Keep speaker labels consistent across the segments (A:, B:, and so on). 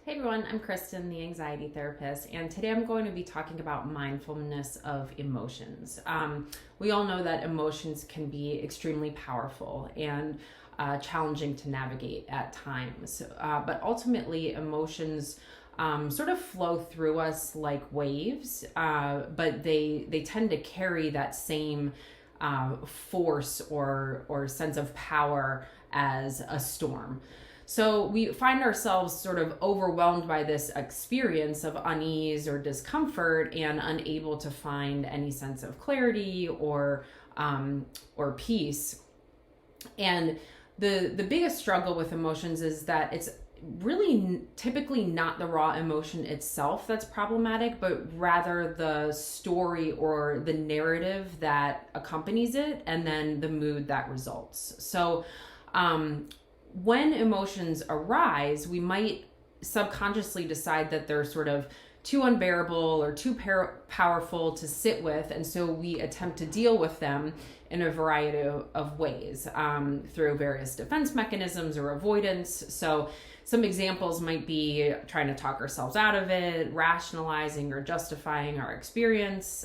A: Hey everyone, I'm Kristen, the anxiety therapist, and today I'm going to be talking about mindfulness of emotions. We all know that emotions can be extremely powerful and challenging to navigate at times, but ultimately emotions sort of flow through us like waves, but they tend to carry that same force or sense of power as a storm. So we find ourselves sort of overwhelmed by this experience of unease or discomfort and unable to find any sense of clarity or peace. And the biggest struggle with emotions is that it's really typically not the raw emotion itself that's problematic, but rather the story or the narrative that accompanies it and then the mood that results. So when emotions arise, we might subconsciously decide that they're sort of too unbearable or too powerful to sit with. And so we attempt to deal with them in a variety of ways through various defense mechanisms or avoidance. So some examples might be trying to talk ourselves out of it, rationalizing or justifying our experience.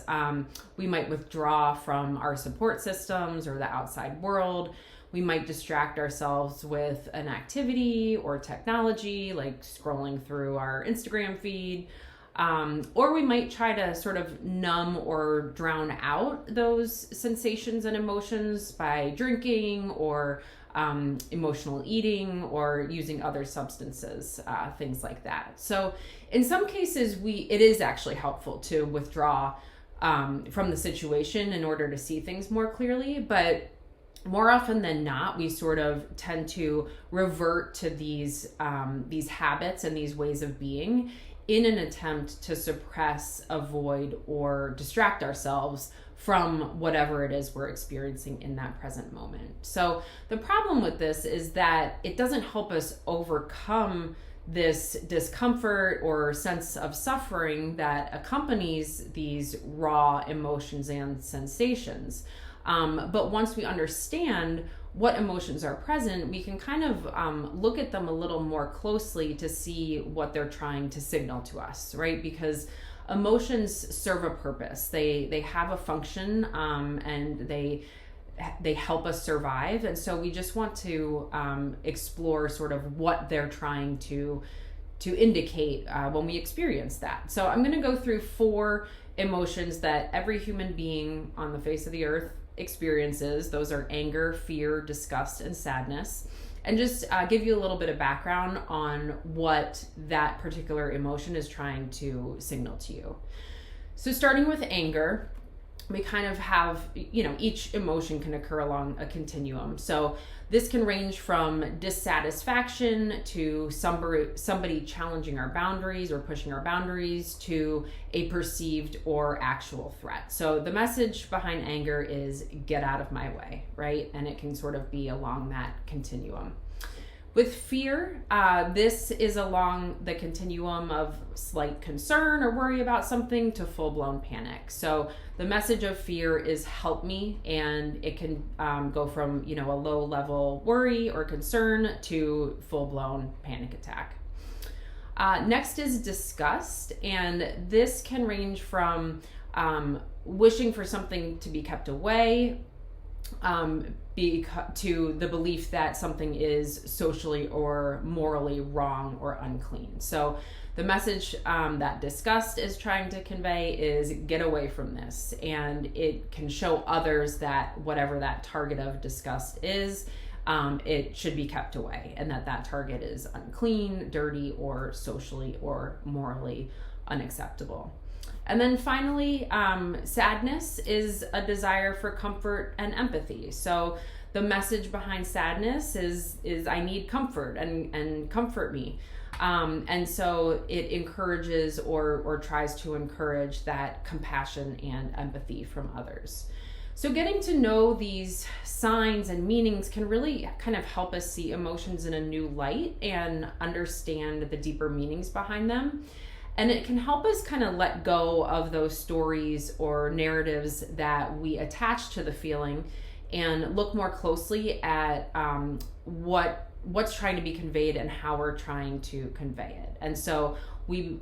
A: We might withdraw from our support systems or the outside world. We might distract ourselves with an activity or technology, like scrolling through our Instagram feed. Or we might try to sort of numb or drown out those sensations and emotions by drinking or emotional eating or using other substances, things like that. So in some cases, it is actually helpful to withdraw from the situation in order to see things more clearly, but more often than not, we sort of tend to revert to these habits and these ways of being in an attempt to suppress, avoid, or distract ourselves from whatever it is we're experiencing in that present moment. So the problem with this is that it doesn't help us overcome this discomfort or sense of suffering that accompanies these raw emotions and sensations. But once we understand what emotions are present, we can kind of look at them a little more closely to see what they're trying to signal to us, right? Because emotions serve a purpose. They have a function, and they help us survive. And so we just want to explore sort of what they're trying to indicate when we experience that. So I'm going to go through 4 emotions that every human being on the face of the earth experiences. Those are anger, fear, disgust, and sadness. And just give you a little bit of background on what that particular emotion is trying to signal to you. So starting with anger, we kind of have, each emotion can occur along a continuum. So this can range from dissatisfaction to somebody challenging our boundaries or pushing our boundaries to a perceived or actual threat. So the message behind anger is get out of my way, right? And it can sort of be along that continuum. With fear, this is along the continuum of slight concern or worry about something to full-blown panic. So the message of fear is help me, and it can go from a low-level worry or concern to full-blown panic attack. Next is disgust, and this can range from wishing for something to be kept away, to the belief that something is socially or morally wrong or unclean. So the message that disgust is trying to convey is get away from this, and it can show others that whatever that target of disgust is, it should be kept away, and that target is unclean, dirty, or socially or morally unacceptable. And then finally, sadness is a desire for comfort and empathy. So the message behind sadness is I need comfort and comfort me. And so it encourages or tries to encourage that compassion and empathy from others. So getting to know these signs and meanings can really kind of help us see emotions in a new light and understand the deeper meanings behind them. And it can help us kind of let go of those stories or narratives that we attach to the feeling and look more closely at what what's trying to be conveyed and how we're trying to convey it. And so we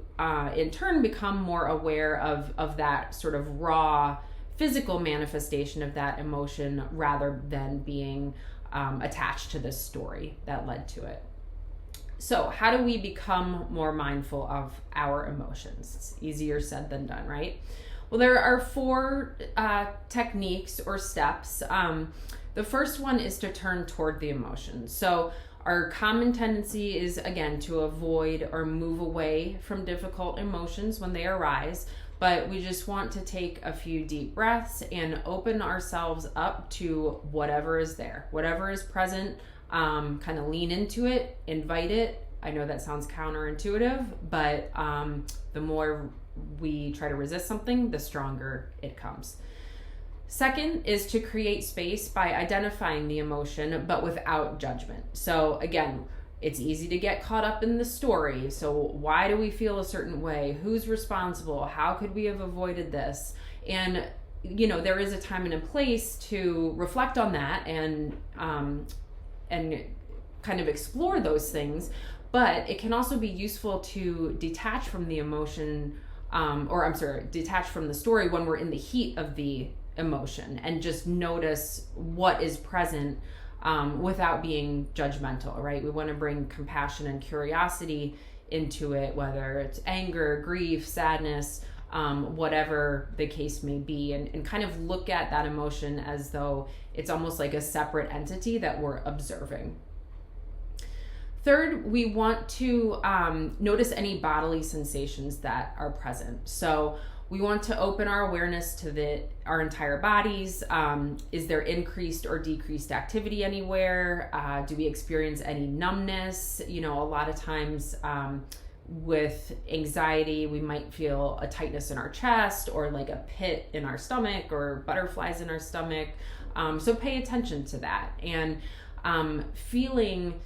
A: in turn become more aware of that sort of raw physical manifestation of that emotion rather than being attached to the story that led to it. So how do we become more mindful of our emotions? It's easier said than done, right? Well, there are 4 techniques or steps. The first one is to turn toward the emotion. So our common tendency is, again, to avoid or move away from difficult emotions when they arise, but we just want to take a few deep breaths and open ourselves up to whatever is there, whatever is present. Kind of lean into it, invite it. I know that sounds counterintuitive, but the more we try to resist something, the stronger it comes. Second is to create space by identifying the emotion, but without judgment. So again, it's easy to get caught up in the story. So why do we feel a certain way? Who's responsible? How could we have avoided this? And there is a time and a place to reflect on that and kind of explore those things. But it can also be useful to detach from the emotion, detach from the story when we're in the heat of the emotion and just notice what is present without being judgmental, right? We want to bring compassion and curiosity into it, whether it's anger, grief, sadness, whatever the case may be, and kind of look at that emotion as though it's almost like a separate entity that we're observing. Third, we want to notice any bodily sensations that are present. So we want to open our awareness to our entire bodies. Is there increased or decreased activity anywhere? Do we experience any numbness? A lot of times with anxiety, we might feel a tightness in our chest or like a pit in our stomach or butterflies in our stomach. So pay attention to that. And feeling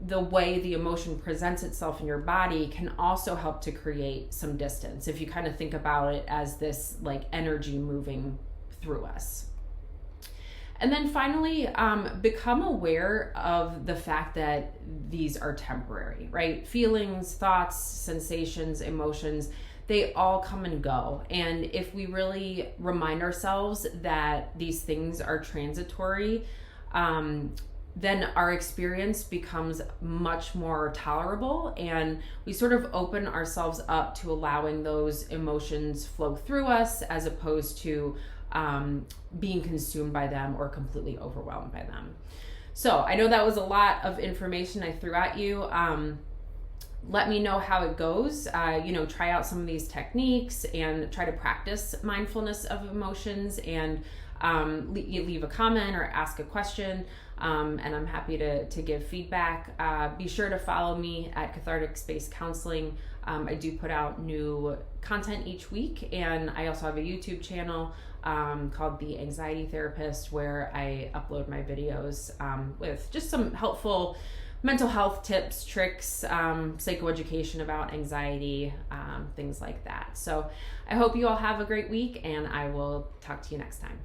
A: the way the emotion presents itself in your body can also help to create some distance if you kind of think about it as this like energy moving through us. And then finally, become aware of the fact that these are temporary, right? Feelings, thoughts, sensations, emotions, they all come and go. And if we really remind ourselves that these things are transitory, then our experience becomes much more tolerable, and we sort of open ourselves up to allowing those emotions flow through us as opposed to being consumed by them or completely overwhelmed by them. So I know that was a lot of information I threw at you. Let me know how it goes. Try out some of these techniques and try to practice mindfulness of emotions, and leave a comment or ask a question. And I'm happy to give feedback. Be sure to follow me at Cathartic Space Counseling. I do put out new content each week, and I also have a YouTube channel called The Anxiety Therapist, where I upload my videos with just some helpful mental health tips, tricks, psychoeducation about anxiety, things like that. So I hope you all have a great week, and I will talk to you next time.